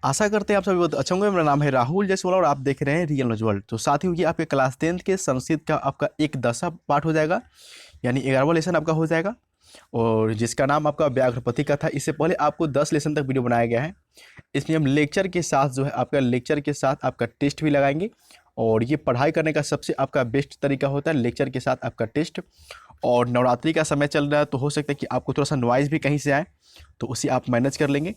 आशा करते हैं आप सभी बहुत अच्छे होंगे। मेरा नाम है राहुल जायसवाल और आप देख रहे हैं रियल नॉलेज वर्ल्ड। तो साथ ही ये आपके क्लास 10th के संस्कृत का आपका एक 10वां पार्ट हो जाएगा, यानी 11वां लेसन आपका हो जाएगा, और जिसका नाम आपका व्याघ्रपति का था। इससे पहले आपको 10 लेसन तक वीडियो बनाया गया है। इसमें हम लेक्चर के साथ जो है आपका लेक्चर के साथ आपका टेस्ट भी लगाएंगे, और ये पढ़ाई करने का सबसे आपका बेस्ट तरीका होता है लेक्चर के साथ आपका टेस्ट। और नवरात्रि का समय चल रहा है तो हो सकता है कि आपको थोड़ा सा नॉइज़ भी कहीं से आए, तो उसी आप मैनेज कर लेंगे।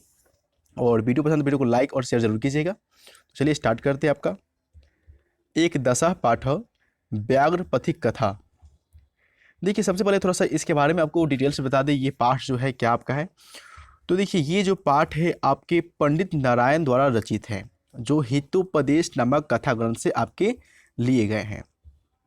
और वीडियो पसंद वीडियो को लाइक और शेयर जरूर कीजिएगा। तो चलिए स्टार्ट करते हैं। आपका एक 10वां पाठ व्याघ्रपथिक कथा। देखिए सबसे पहले थोड़ा सा इसके बारे में आपको डिटेल से बता दें, ये पाठ जो है क्या आपका है। तो देखिए ये जो पाठ है आपके पंडित नारायण द्वारा रचित है, जो हितोपदेश नामक कथा ग्रंथ से आपके लिए गए हैं,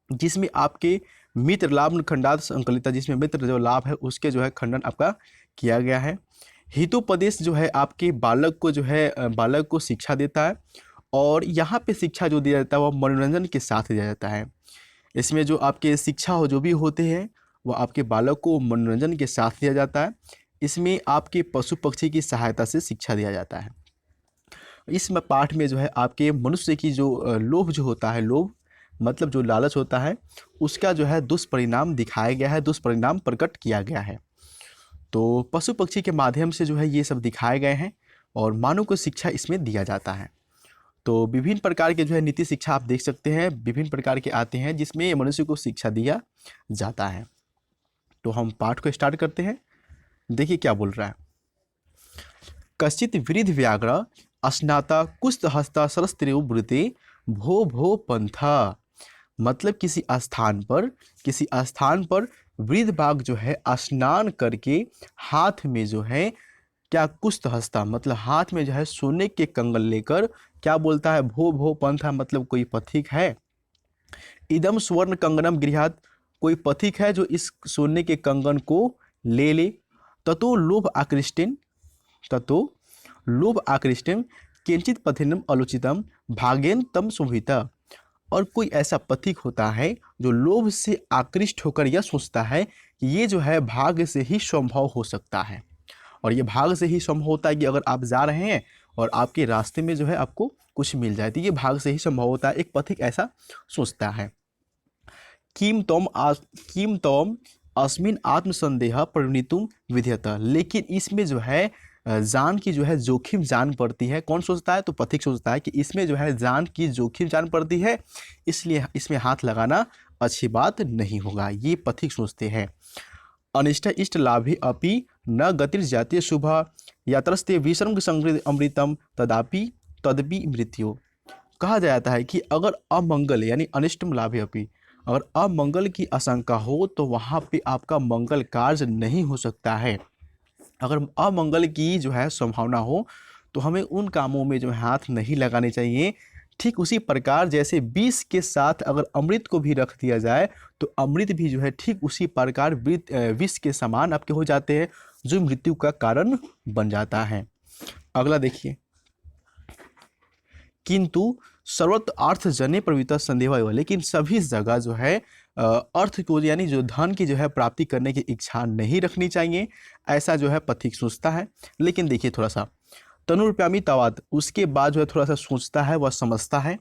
जिसमें आपके मित्र लाभ खंडात संकलित है, जिसमें मित्र जो लाभ है उसके जो है खंडन आपका किया गया है। हितोपदेश जो है आपके बालक को जो है बालक को शिक्षा देता है, और यहाँ पे शिक्षा जो दिया जाता है वह मनोरंजन के साथ दिया जाता है। इसमें जो आपके शिक्षा हो जो भी होते हैं वह आपके बालक को मनोरंजन के साथ दिया जाता है। इसमें आपके पशु पक्षी की सहायता से शिक्षा दिया जाता है। इस पाठ में जो है आपके मनुष्य की जो लोभ जो होता है, लोभ मतलब जो लालच होता है, उसका जो है दुष्परिणाम दिखाया गया है, दुष्परिणाम प्रकट किया गया है। तो पशु पक्षी के माध्यम से जो है ये सब दिखाए गए हैं, और मानव को शिक्षा इसमें दिया जाता है। तो विभिन्न प्रकार के जो है नीति शिक्षा आप देख सकते हैं, विभिन्न प्रकार के आते हैं जिसमें मनुष्य को शिक्षा दिया जाता है। तो हम पाठ को स्टार्ट करते हैं। देखिए क्या बोल रहा है। कश्चित वृद्ध व्याघ्र अस्नाता कुस्तहस्ता सरस्त्रिवृते भो भो पंथा। मतलब किसी स्थान पर वृद्ध बाघ जो है स्नान करके हाथ में जो है क्या कुस्तहस्ता मतलब हाथ में जो है सोने के कंगन लेकर क्या बोलता है, भो भो पंथा मतलब कोई पथिक है। इदम स्वर्ण कंगनम गृहात, कोई पथिक है जो इस सोने के कंगन को ले ले। ततो लोभ आकृष्टम किंचित पथिनम आलोचितम भागेन तम शोभिता। और कोई ऐसा पथिक होता है जो लोभ से आकृष्ट होकर यह सोचता है कि ये जो है भाग्य से ही संभव हो सकता है, और ये भाग्य से ही संभव होता है कि अगर आप जा रहे हैं और आपके रास्ते में जो है आपको कुछ मिल जाए, तो ये भाग्य से ही संभव होता है। एक पथिक ऐसा सोचता है। किम तोम अस्मिन आत्मसंदेह परिणितुम विध्यत। लेकिन इसमें जो है जान की जो है जोखिम जान पड़ती है। कौन सोचता है? तो पथिक सोचता है कि इसमें जो है जान की जोखिम जान पड़ती है, इसलिए इसमें हाथ लगाना अच्छी बात नहीं होगा, ये पथिक सोचते हैं। अनिष्ट इष्ट लाभे अपि न गतिर जातीय शुभ यात्रस्ते विश्रम संगृत अमृतम तदपि मृत्यु। कहा जाता है कि अगर अमंगल यानी अनिष्ट लाभे अपि, अगर अमंगल की आशंका हो तो वहाँ पे आपका मंगल कार्य नहीं हो सकता है। अगर अमंगल की जो है संभावना हो तो हमें उन कामों में जो है हाथ नहीं लगाने चाहिए। ठीक उसी प्रकार जैसे विष के साथ अगर अमृत को भी रख दिया जाए तो अमृत भी जो है ठीक उसी प्रकार विष के समान आपके हो जाते हैं, जो मृत्यु का कारण बन जाता है। अगला देखिए। किंतु सर्वत्र अर्थ जने प्रवृत्त संदेह, लेकिन सभी जगह जो है अर्थ को यानी जो धन की जो है प्राप्ति करने की इच्छा नहीं रखनी चाहिए, ऐसा जो है पथिक सोचता है। लेकिन देखिए थोड़ा सा तनुर्प्यामी तवाद, उसके बाद जो है थोड़ा सा सोचता है, वह समझता है।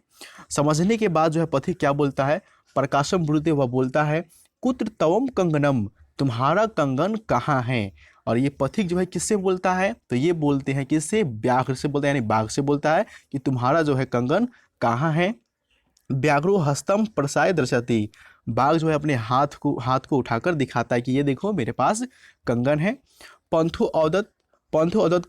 समझने के बाद जो है पथिक क्या बोलता है, प्रकाशम ब्रूते, वह बोलता है कुत्र तवम कंगनम, तुम्हारा कंगन कहाँ है। और ये पथिक जो है किससे बोलता है, तो ये बोलते हैं किससे, व्याघ्र से बोलता है, यानी बाघ से बोलता है कि तुम्हारा जो है कंगन कहाँ है। व्याघ्रो हस्तम प्रसाय दर्शति, बाघ जो है अपने हाथ को उठाकर दिखाता है कि ये देखो मेरे पास कंगन है। पंथो अदत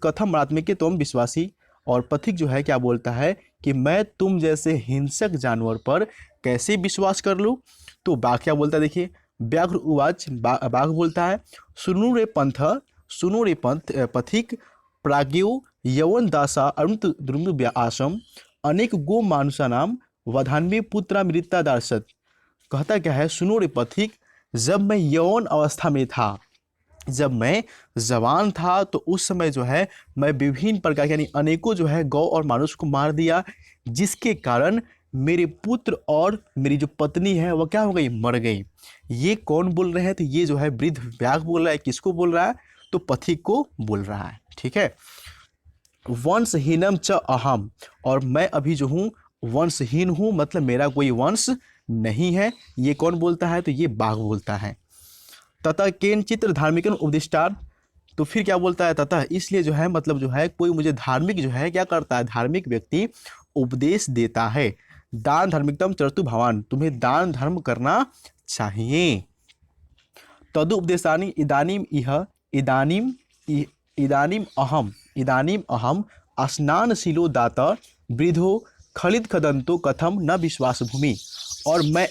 कथम मरात्मिक के तुम विश्वासी, और पथिक जो है क्या बोलता है कि मैं तुम जैसे हिंसक जानवर पर कैसे विश्वास कर लूँ। तो बाघ क्या बोलता है, देखिए व्याघ्र उवाच, बाघ बोलता है सुनु रे पथिक प्राज्ञो यवन दासा अरुण द्रुम आसम अनेक गो मानुषा नाम वधान्वी पुत्रा मृता दार्शत। कहता क्या है, सुनो रे पथिक, जब मैं यौन अवस्था में था, जब मैं जवान था तो उस समय जो है मैं विभिन्न प्रकार यानी अनेकों जो है गौ और मानुष को मार दिया, जिसके कारण मेरे पुत्र और मेरी जो पत्नी है वह क्या हो गई, मर गई। ये कौन बोल रहे हैं, तो ये जो है वृद्ध व्याघ्र बोल रहा है। किसको बोल रहा है, तो पथिक को बोल रहा है। ठीक है। वंशहीनम च अहम, और मैं अभी जो हूँ वंशहीन हूँ, मतलब मेरा कोई वंश नहीं है। ये कौन बोलता है? तो ये बाघ बोलता है। तथा केन चित्र धार्मिक उपदिष्टार, तो फिर क्या बोलता है? तथा इसलिए जो है, मतलब जो है कोई मुझे धार्मिक जो है क्या करता है? धार्मिक व्यक्ति उपदेश देता है। दान धर्मिकतम चरतु भवान, तुम्हें दान धर्म करना चाहिए। तदु उपदेशानि इदानीम इह इदानीम इदानीम अहम स्नानशीलो दात वृद्धो खलित खदंतो कथम न विश्वास भूमि, और मैं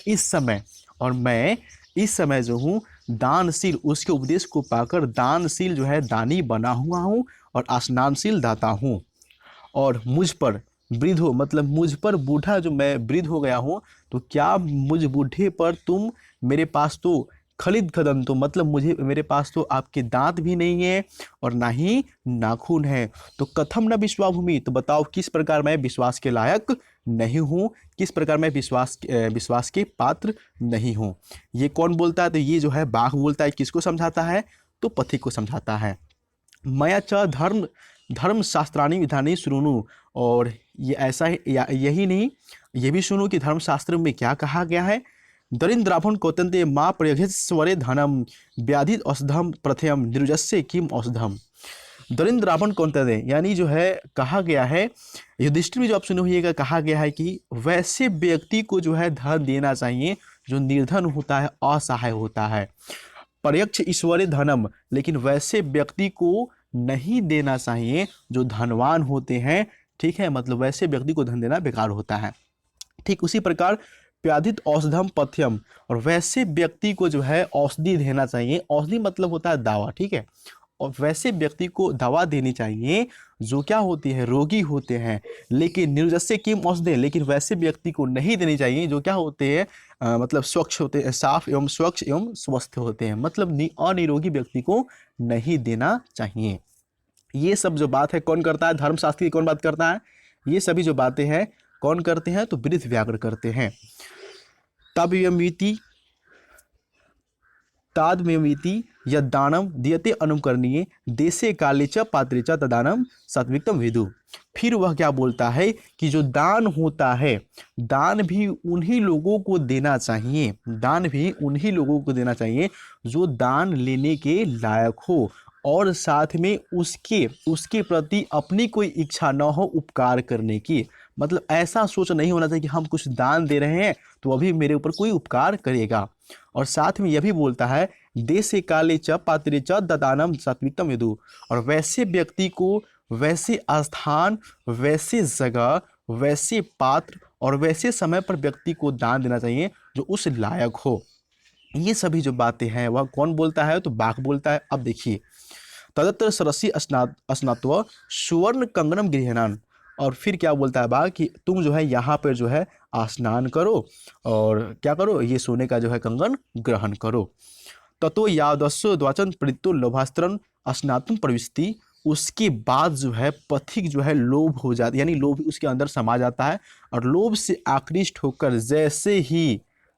इस समय जो हूँ दानशील, उसके उपदेश को पाकर दानशील जो है दानी बना हुआ हूँ और स्नानशील दाता हूँ। और मुझ पर वृद्ध हो, मतलब मुझ पर बूढ़ा जो मैं वृद्ध हो गया हूँ, तो क्या मुझ बूढ़े पर तुम, मेरे पास तो खलिद खदन, तो मतलब मुझे, मेरे पास तो आपके दांत भी नहीं है और ना ही नाखून है, तो कथम न विश्वाभूमि, तो बताओ किस प्रकार मैं विश्वास के लायक नहीं हूँ, किस प्रकार मैं विश्वास के पात्र नहीं हूँ। ये कौन बोलता है? तो ये जो है बाघ बोलता है। किसको समझाता है? तो पथिक को समझाता है। मया च धर्म शास्त्राणी विधानी शुणु, और ये ऐसा ही यही नहीं, ये भी सुनो कि धर्मशास्त्र में क्या कहा गया है। दरिद्राभन कौतन्ते माँ प्रयघेश्वरे धनम व्याधित औषधम प्रथयम निर्जस्य किम औषधम। दरिद्राभन कौतन्ते, यानी जो है कहा गया है, युधिष्ठिर भी जो आप सुने होइएगा, कहा गया है कि वैसे व्यक्ति को जो है धन देना चाहिए जो निर्धन होता है, असहाय होता है। प्रयक्ष ईश्वरे धनम, लेकिन वैसे व्यक्ति को नहीं देना चाहिए जो धनवान होते हैं। ठीक है, मतलब वैसे व्यक्ति को धन देना बेकार होता है। ठीक उसी प्रकार व्याधित औषधम पथ्यम, और वैसे व्यक्ति को जो है औषधि देना चाहिए। औषधि मतलब होता है दवा। ठीक है, और वैसे व्यक्ति को दवा देनी चाहिए जो क्या होती है? रोगी होते हैं। लेकिन निर्जस्य किम औषधे, लेकिन वैसे व्यक्ति को नहीं देनी चाहिए जो क्या होते हैं? मतलब स्वच्छ होते हैं, साफ एवं स्वच्छ एवं स्वस्थ होते हैं, मतलब अनिरोगी व्यक्ति को नहीं देना चाहिए। ये सब जो बात है कौन करता है? धर्मशास्त्री कौन बात करता है? ये सभी जो बातें हैं कौन करते हैं? तो वृद्ध व्याघ्र करते हैं। तब तादमेवीति यद्दानम दीयते अनुकरणीय देशे काले च पात्रे च तदानम सात्विकतम विदु। फिर वह क्या बोलता है कि जो दान होता है, दान भी उन्हीं लोगों को देना चाहिए, दान भी उन्हीं लोगों को देना चाहिए जो दान लेने के लायक हो, और साथ में उसके उसके प्रति अपनी कोई इच्छा न हो उपकार करने की। मतलब ऐसा सोच नहीं होना चाहिए कि हम कुछ दान दे रहे हैं तो अभी मेरे ऊपर कोई उपकार करेगा। और साथ में यह भी बोलता है देशे काले च पात्रे च ददानम सात्विकतम यदु, और वैसे व्यक्ति को वैसे स्थान, वैसे जगह, वैसे पात्र और वैसे समय पर व्यक्ति को दान देना चाहिए जो उस लायक हो। ये सभी जो बातें हैं वह कौन बोलता है? तो बाघ बोलता है। अब देखिए, तदत्र सरसी स्नात्व सुवर्ण कंगनम गृहणान, और फिर क्या बोलता है बाघ कि तुम जो है यहाँ पर जो है स्नान करो और क्या करो? ये सोने का जो है कंगन ग्रहण करो। ततो यादस्व द्वाचन प्रत्यु लोभास्त्रन स्नातुम प्रविष्टि, उसके बाद जो है पथिक जो है लोभ हो जाता, यानी लोभ उसके अंदर समा जाता है, और लोभ से आकृष्ट होकर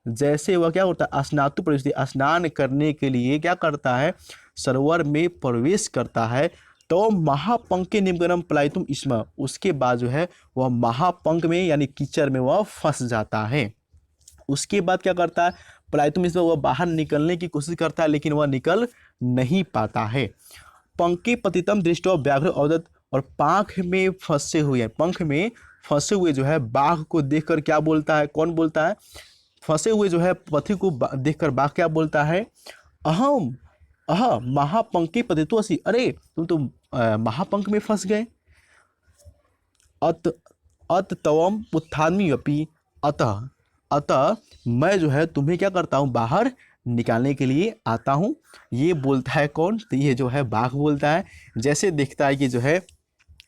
जैसे वह क्या होता है? स्नातु प्रविष्टि, स्नान करने के लिए क्या करता है? सरोवर में प्रवेश करता है। तो महापंके निमगनम पलायितुम इसम, उसके बाद जो है वह महापंक में यानी कीचड़ में वह फंस जाता है। उसके बाद क्या करता है? पलायितुम इसम, वह बाहर निकलने की कोशिश करता है लेकिन वह निकल नहीं पाता है। पंके पतितम दृष्टो व्याघ्र अवदत, और पंख में फंसे हुए, पंख में फंसे हुए जो है बाघ को देखकर क्या बोलता है? कौन बोलता है? फंसे हुए जो है पथी को देखकर बाघ क्या बोलता है? अहम महापंके पतितोसी, अरे तुम तो महापंख में फंस गए। अत अत तवम उत्थानमी अपी, अतः अतः मैं जो है तुम्हें क्या करता हूँ? बाहर निकालने के लिए आता हूँ। ये बोलता है कौन? तो ये जो है बाघ बोलता है। जैसे देखता है कि जो है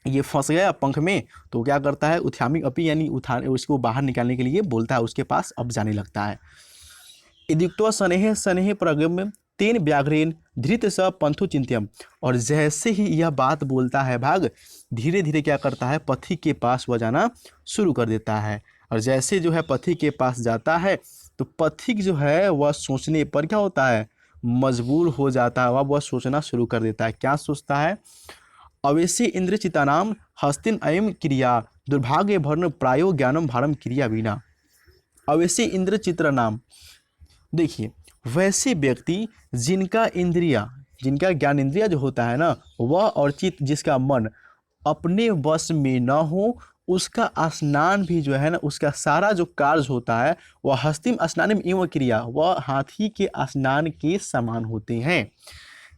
ये फंस गया पंख में, तो क्या करता है? उत्थामी अपी, यानी उसको बाहर निकालने के लिए बोलता है, उसके पास अब जाने लगता है। इदुक्त्वा शनैः शनैः प्रगम्य तेन व्याघ्रेण धृत स पंथो चिंत्यम, और जैसे ही यह बात बोलता है भाग, धीरे धीरे क्या करता है? पथिक के पास वह जाना शुरू कर देता है। और जैसे जो है पथिक के पास जाता है तो पथिक जो है वह सोचने पर क्या होता है? मजबूर हो जाता है, वह सोचना शुरू कर देता है। क्या सोचता है? अवश्य इंद्रचितानाम हस्तिन अयम क्रिया दुर्भाग्य भर्ण प्रायो ज्ञानम भारम क्रिया बिना। अवश्य इंद्रचित्र नाम, देखिए वैसे व्यक्ति जिनका इंद्रिया, जिनका ज्ञान इंद्रिया जो होता है ना, वह और चित्त जिसका मन अपने वश में न हो, उसका स्नान भी जो है ना, उसका सारा जो कार्य होता है वह हस्तिम स्नानिम एवं क्रिया, वह हाथी के स्नान के समान होते हैं।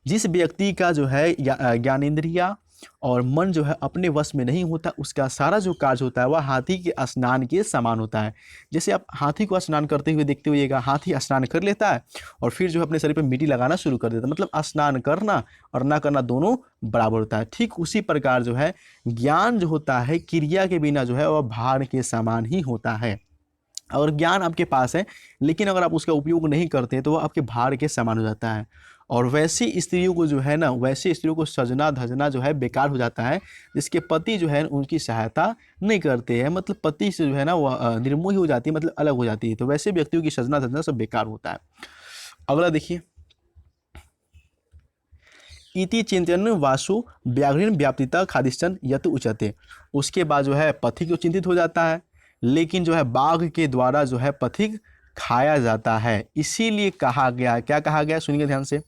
जिस व्यक्ति का जो है ज्ञानेंद्रिया और मन जो है अपने वश में नहीं होता, उसका सारा जो कार्य होता है वह हाथी के स्नान के समान होता है। जैसे आप हाथी को स्नान करते हुए देखते हुएगा, हाथी स्नान कर लेता है और फिर जो है अपने शरीर पर मिट्टी लगाना शुरू कर देता है, मतलब स्नान करना और ना करना दोनों बराबर होता है। ठीक उसी प्रकार जो है ज्ञान जो होता है क्रिया के बिना जो है वह भार के समान ही होता है। अगर ज्ञान आपके पास है लेकिन अगर आप उसका उपयोग नहीं करते तो वह आपके भार के समान हो जाता है। और वैसी स्त्रियों को जो है ना, वैसी स्त्रियों को सजना धजना जो है बेकार हो जाता है, जिसके पति जो है उनकी सहायता नहीं करते हैं, मतलब पति से जो है ना वह निर्मोही हो जाती है, मतलब अलग हो जाती है। तो वैसे व्यक्तियों की सजना धजना सब बेकार होता है। अगला देखिए, इति चिंतन वासु व्याघ्रिन व्याप्तिता खादिश्चन यत उचते। उसके बाद जो है पथिक जो चिंतित हो जाता है, लेकिन जो है बाघ के द्वारा जो है पथिक खाया जाता है। इसीलिए कहा गया, क्या कहा गया सुनिए ध्यान से,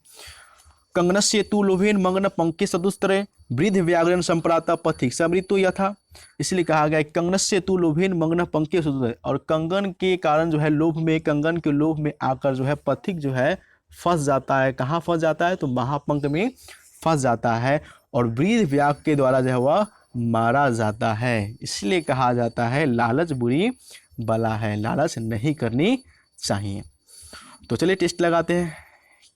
कंगनस्य तु लोभेन मंगन पंके सदुस्त्रे वृद्ध व्याघ्रन संप्राता पथिक समृतो यथा। इसलिए कहा गया कंगनस्य तु लोभेन मंगन पंके सदुस्त्रे, और कंगन के कारण जो है लोभ में, कंगन के लोभ में आकर जो है पथिक जो है फंस जाता है। कहाँ फंस जाता है? तो महापंख में फंस जाता है और वृद्ध व्याघ्र के द्वारा जो है वह मारा जाता है। इसलिए कहा जाता है लालच बुरी बला है, लालच नहीं करनी चाहिए। तो चलिए टेस्ट लगाते हैं,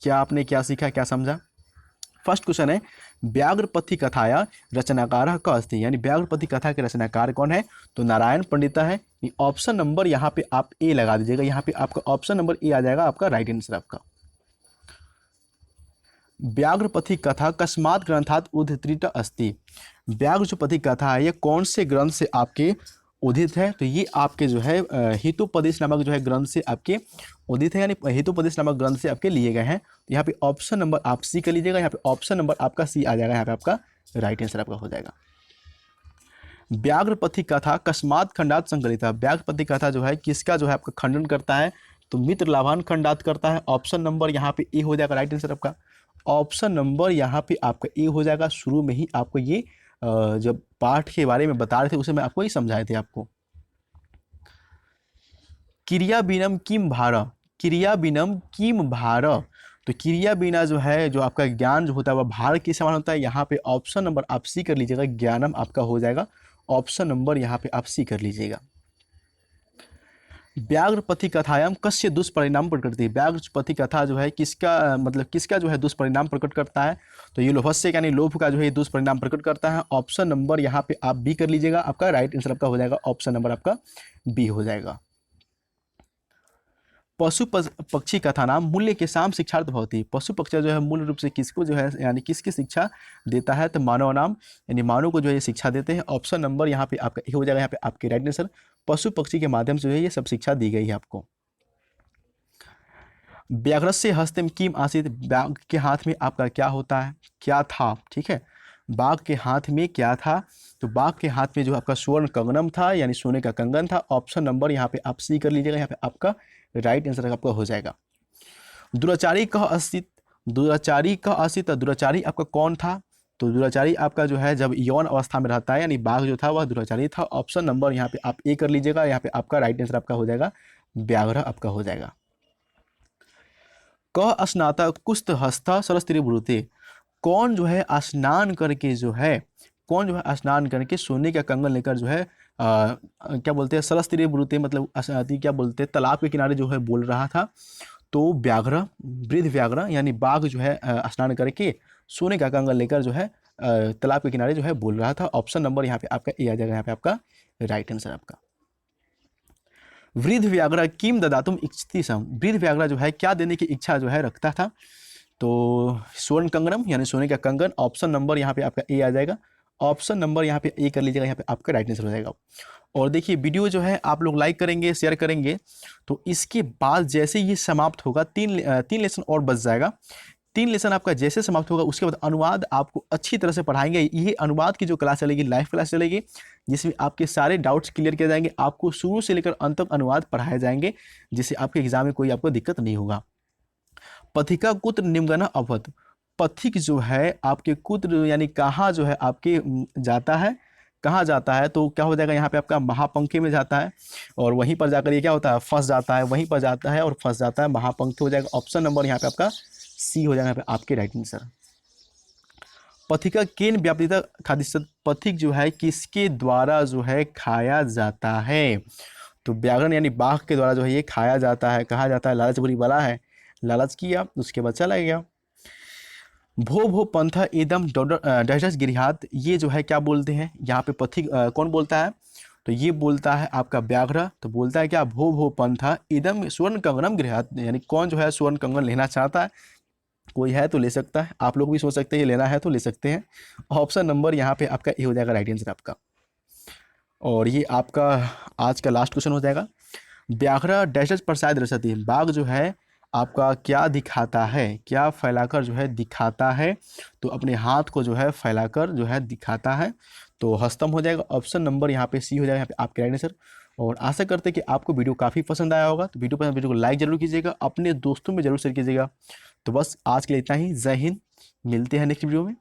क्या आपने क्या सीखा, क्या समझा। फर्स्ट क्वेश्चन है व्याघ्रपथि कथाया रचनाकार का अस्ति, यानी व्याघ्रपथि कथा के रचनाकार कौन है? तो नारायण पंडिता है। ऑप्शन नंबर यहाँ पे आप ए लगा दीजिएगा, यहाँ पे आपका ऑप्शन नंबर ए आ जाएगा आपका राइट आंसर आपका। व्याघ्रपथि कथा कस्मात् ग्रंथात् उद्धृत अस्ति, व्याघ्र जो पथि कथा है ये कौन से ग्रंथ से आपके उदित है? तो ये आपके जो है हितोपदेश नामक जो है ग्रंथ से आपके उदित है, यानी हितोपदेश नामक ग्रंथ से आपके लिए गए हैं। तो यहाँ पे ऑप्शन नंबर आप सी कर लीजिएगा, यहाँ पे ऑप्शन नंबर आपका सी आ जाएगा, यहाँ पे आपका राइट आंसर आपका हो जाएगा। व्याघ्रपथि कथा कस्मात् खंडात संकलिता, व्याघ्रपथि कथा जो है किसका जो है आपका खंडन करता है? तो मित्र लाभान खंडात करता है। ऑप्शन नंबर यहाँ पे ए हो जाएगा राइट आंसर आपका। ऑप्शन नंबर यहाँ पे आपका ए हो जाएगा। शुरू में ही आपको ये जब पाठ के बारे में बता रहे थे उसे मैं आपको ही समझाए थे आपको। क्रिया बिनम किम भार, क्रिया बिनम किम भार, तो क्रिया बिना जो है जो आपका ज्ञान जो होता है वह भार के समान होता है। यहाँ पे ऑप्शन नंबर आप सी कर लीजिएगा, ज्ञानम आपका हो जाएगा। ऑप्शन नंबर यहाँ पे आप सी कर लीजिएगा। व्याघ्रपथि कथायाम कस्य दुष्परिणाम प्रकट करती है, व्याघ्रपथि कथा जो है किसका मतलब किसका जो है दुष्परिणाम प्रकट करता है? तो ये लोभस्य यानी लोभ का जो है दुष्परिणाम प्रकट करता है। ऑप्शन नंबर यहाँ पे आप बी कर लीजिएगा, आपका राइट आंसर आपका हो जाएगा। ऑप्शन नंबर आपका बी हो जाएगा। पशु पक्षी कथा नाम मूल्य के साम शिक्षार्थ भवती, पशु पक्षी जो है मूल रूप से किसको जो है यानी किसकी शिक्षा देता है? तो मानव नाम, यानी मानव को जो है ये शिक्षा देते हैं। ऑप्शन नंबर यहाँ पे आपका ए हो जाएगा, यहाँ पे आपके राइट आंसर। पशु पक्षी के माध्यम से जो है ये सब शिक्षा दी गई है आपको। व्याघ्रस्य हस्ते किम आसीत, बाघ के हाथ में आपका क्या होता है, क्या था? ठीक है, बाघ के हाथ में क्या था? तो बाघ के हाथ में जो आपका स्वर्ण कंगनम था, यानी सोने का कंगन था। ऑप्शन नंबर यहाँ पे आप सी कर लीजिएगा, यहाँ पे आपका राइट आंसर आपका हो जाएगा। दुराचारी का अस्तित्व, दुराचारी का अस्तित्व, दुराचारी आपका कौन था? तो दुराचारी आपका जो है जब यौन अवस्था में रहता है, यानी बाघ जो था वह दुराचारी था। ऑप्शन नंबर यहाँ पे आप ए कर लीजिएगा, यहाँ पे आपका राइट आंसर आपका हो जाएगा व्याघ्र आपका हो जाएगा। क स्नाता कुस्त हस्ता सरस्त्री ब्रूते, कौन जो है स्नान करके जो है, कौन जो है स्नान करके सोने का कंगन लेकर जो है क्या बोलते हैं सरस्त्री ब्रूते, मतलब क्या बोलते हैं तालाब के किनारे जो है बोल रहा था। तो व्याघ्र, वृद्ध व्याघ्र यानी बाघ जो है स्नान करके सोने का कंगन लेकर जो है तालाब के किनारे जो है बोल रहा था। ऑप्शन नंबर यहाँ पे आपका ए आ जाएगा, यहाँ पे आपका राइट आंसर आपका। वृद्ध व्याघ्र किम ददातुम इच्छति सम, वृद्ध व्याघ्र जो है क्या देने की इच्छा जो है रखता था? तो स्वर्ण कंगनम यानी सोने का कंगन। ऑप्शन नंबर यहाँ पे आपका ए आ जाएगा। ऑप्शन नंबर यहाँ पे ए कर लीजिएगा, यहाँ पे आपका राइट आंसर हो जाएगा। और देखिए वीडियो जो है आप लोग लाइक करेंगे, शेयर करेंगे, तो इसके बाद जैसे ये समाप्त होगा तीन लेसन और बच जाएगा। 3 लेसन आपका जैसे समाप्त होगा उसके बाद अनुवाद आपको अच्छी तरह से पढ़ाएंगे। ये अनुवाद की जो क्लास चलेगी लाइव क्लास चलेगी, जिसमें आपके सारे डाउट्स क्लियर किए जाएंगे। आपको शुरू से लेकर अंत तक अनुवाद पढ़ाए जाएंगे, जिससे आपके एग्जाम में कोई आपको दिक्कत नहीं होगा। पथिका कुत्र निम्नगणः अभवत्। पथिक जो है आपके कुत्र यानी कहाँ जो है आपके जाता है, कहाँ जाता है, तो क्या हो जाएगा यहाँ पे आपका महापंखे में जाता है, और वहीं पर जाकर ये क्या होता है फंस जाता है, वहीं पर जाता है और फंस जाता है, महापंखे हो जाएगा। ऑप्शन नंबर यहाँ पे आपका सी हो जाएगा यहाँ पे आपके राइट आंसर। पथिका केन व्यापृता खादित। पथिक जो है किसके द्वारा जो है खाया जाता है, तो व्याघ्र यानी बाघ के द्वारा जो है ये खाया जाता है। कहा जाता है लालच बुरी बला है, लालच किया उसके बाद चला गया। भो भो पंथा इदम डस गिरिहात, ये जो है क्या बोलते हैं यहाँ पे पथिक कौन बोलता है, तो ये बोलता है आपका व्याघ्र। तो बोलता है क्या, भो भो पंथा इदम स्वर्ण कंगनम गृहात, यानी कौन जो है स्वर्ण कंगन लेना चाहता है, कोई है तो ले सकता है, आप लोग भी सोच सकते हैं ये लेना है तो ले सकते हैं। ऑप्शन नंबर यहाँ पे आपका ए हो जाएगा राइट आंसर आपका। और ये आपका आज का लास्ट क्वेश्चन हो जाएगा। व्याघ्र डैश प्रसाद रसती, बाघ जो है आपका क्या दिखाता है, क्या फैलाकर जो है दिखाता है, तो अपने हाथ को जो है फैलाकर जो है दिखाता है, तो हस्तम हो जाएगा। ऑप्शन नंबर यहाँ पे सी हो जाएगा यहाँ पे आपके राइट आंसर। और आशा करते हैं कि आपको वीडियो काफ़ी पसंद आया होगा, तो वीडियो को लाइक जरूर कीजिएगा, अपने दोस्तों में जरूर शेयर कीजिएगा। तो बस आज के लिए इतना ही, जय हिंद, मिलते हैं नेक्स्ट वीडियो में।